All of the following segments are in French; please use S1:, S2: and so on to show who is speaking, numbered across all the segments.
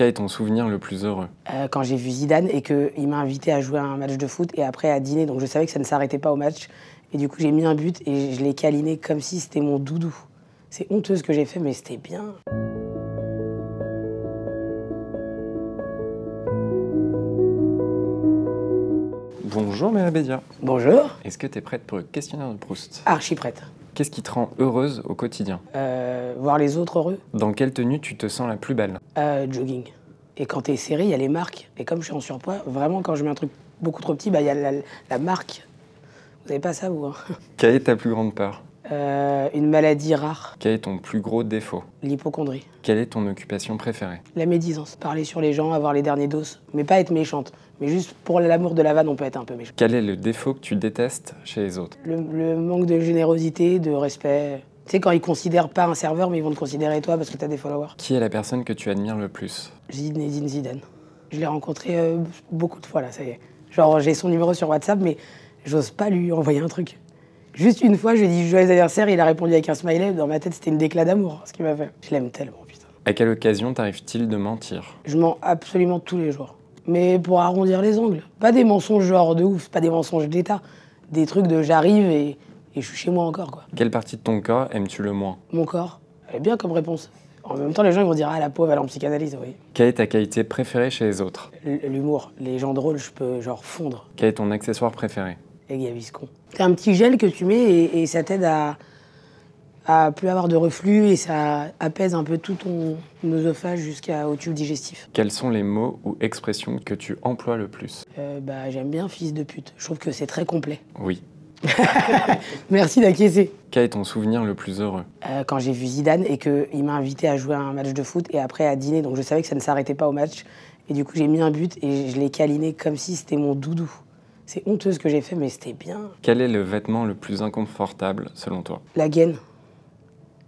S1: Quel est ton souvenir le plus heureux?
S2: Quand j'ai vu Zidane et qu'il m'a invité à jouer à un match de foot et après à dîner, donc je savais que ça ne s'arrêtait pas au match. Et du coup, j'ai mis un but et je l'ai câliné comme si c'était mon doudou. C'est honteux ce que j'ai fait, mais c'était bien.
S1: Bonjour Mère Bédia.
S2: Bonjour.
S1: Est-ce que tu es prête pour le questionnaire de Proust?
S2: Archi prête.
S1: Qu'est-ce qui te rend heureuse au quotidien?
S2: Voir les autres heureux.
S1: Dans quelle tenue tu te sens la plus belle?
S2: Jogging. Et quand t'es serré, il y a les marques. Et comme je suis en surpoids, vraiment, quand je mets un truc beaucoup trop petit, il y a la marque. Vous n'avez pas ça, vous, hein?
S1: Quelle est ta plus grande peur?
S2: Une maladie rare.
S1: Quel est ton plus gros défaut?
S2: L'hypocondrie.
S1: Quelle est ton occupation préférée?
S2: La médisance. Parler sur les gens, avoir les derniers dos. Mais pas être méchante. Mais juste pour l'amour de la vanne, on peut être un peu méchant.
S1: Quel est le défaut que tu détestes chez les autres?
S2: Le manque de générosité, de respect. Tu sais, quand ils considèrent pas un serveur, mais ils vont te considérer toi parce que t'as des followers.
S1: Qui est la personne que tu admires le plus?
S2: Zinedine Zidane. Je l'ai rencontré beaucoup de fois, là, ça y est. Genre, j'ai son numéro sur WhatsApp, mais j'ose pas lui envoyer un truc. Juste une fois, je lui ai dit joyeux anniversaire, il a répondu avec un smiley. Dans ma tête, c'était une déclat d'amour, ce qu'il m'a fait. Je l'aime tellement, putain.
S1: À quelle occasion t'arrive-t-il de mentir?
S2: Je mens absolument tous les jours. Mais pour arrondir les angles. Pas des mensonges genre de ouf, pas des mensonges d'État. Des trucs de j'arrive et je suis chez moi encore, quoi.
S1: Quelle partie de ton corps aimes-tu le moins?
S2: Mon corps. Elle est bien comme réponse. En même temps, les gens ils vont dire ah la pauvre, elle est en psychanalyse, oui.
S1: Quelle est ta qualité préférée chez les autres?
S2: L'humour. Les gens drôles, je peux genre fondre.
S1: Quel est ton accessoire préféré?
S2: Les Gaviscon. C'est un petit gel que tu mets et ça t'aide à plus avoir de reflux et ça apaise un peu tout ton œsophage jusqu'au tube digestif.
S1: Quels sont les mots ou expressions que tu emploies le plus?
S2: J'aime bien fils de pute. Je trouve que c'est très complet.
S1: Oui.
S2: Merci d'acquiescer.
S1: Quel est ton souvenir le plus heureux?
S2: Quand j'ai vu Zidane et qu'il m'a invité à jouer à un match de foot et après à dîner, donc je savais que ça ne s'arrêtait pas au match. Et du coup, j'ai mis un but et je l'ai câliné comme si c'était mon doudou. C'est honteux ce que j'ai fait, mais c'était bien.
S1: Quel est le vêtement le plus inconfortable selon toi?
S2: La gaine.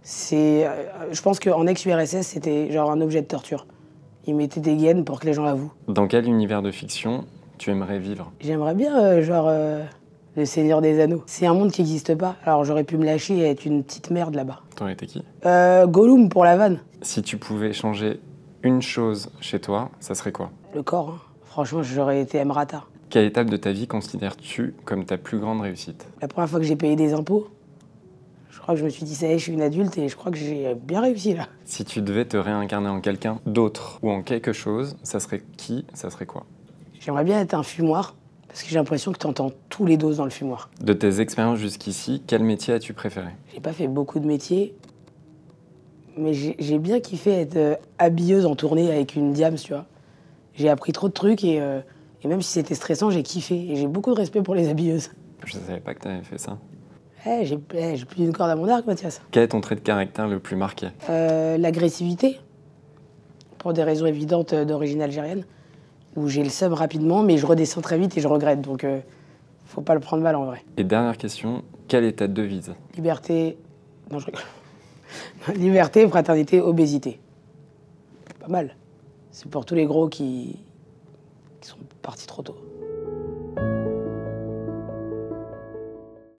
S2: Je pense qu'en ex-URSS, c'était genre un objet de torture. Ils mettaient des gaines pour que les gens l'avouent.
S1: Dans quel univers de fiction tu aimerais vivre?
S2: J'aimerais bien, le Seigneur des Anneaux. C'est un monde qui n'existe pas, alors j'aurais pu me lâcher et être une petite merde là-bas.
S1: T'aurais été qui?
S2: Gollum pour la vanne.
S1: Si tu pouvais changer une chose chez toi, ça serait quoi?
S2: Le corps, hein. Franchement, j'aurais été Emrata.
S1: Quelle étape de ta vie considères-tu comme ta plus grande réussite?
S2: La première fois que j'ai payé des impôts, je crois que je me suis dit, ça y est, je suis une adulte et je crois que j'ai bien réussi là.
S1: Si tu devais te réincarner en quelqu'un d'autre ou en quelque chose, ça serait qui? Ça serait quoi?
S2: J'aimerais bien être un fumoir, parce que j'ai l'impression que tu entends tous les doses dans le fumoir.
S1: De tes expériences jusqu'ici, quel métier as-tu préféré?
S2: J'ai pas fait beaucoup de métiers, mais j'ai bien kiffé être habilleuse en tournée avec une diams, tu vois. J'ai appris trop de trucs et même si c'était stressant, j'ai kiffé. Et j'ai beaucoup de respect pour les habilleuses.
S1: Je savais pas que t'avais fait ça.
S2: J'ai plus d'une corde à mon arc, Mathias.
S1: Quel est ton trait de caractère le plus marqué?
S2: L'agressivité, pour des raisons évidentes d'origine algérienne, où j'ai le seum rapidement, mais je redescends très vite et je regrette. Donc, faut pas le prendre mal en vrai.
S1: Et dernière question, quelle est ta devise?
S2: Liberté... Non, je rigole. Liberté, fraternité, obésité. Pas mal. C'est pour tous les gros qui sont partis trop tôt.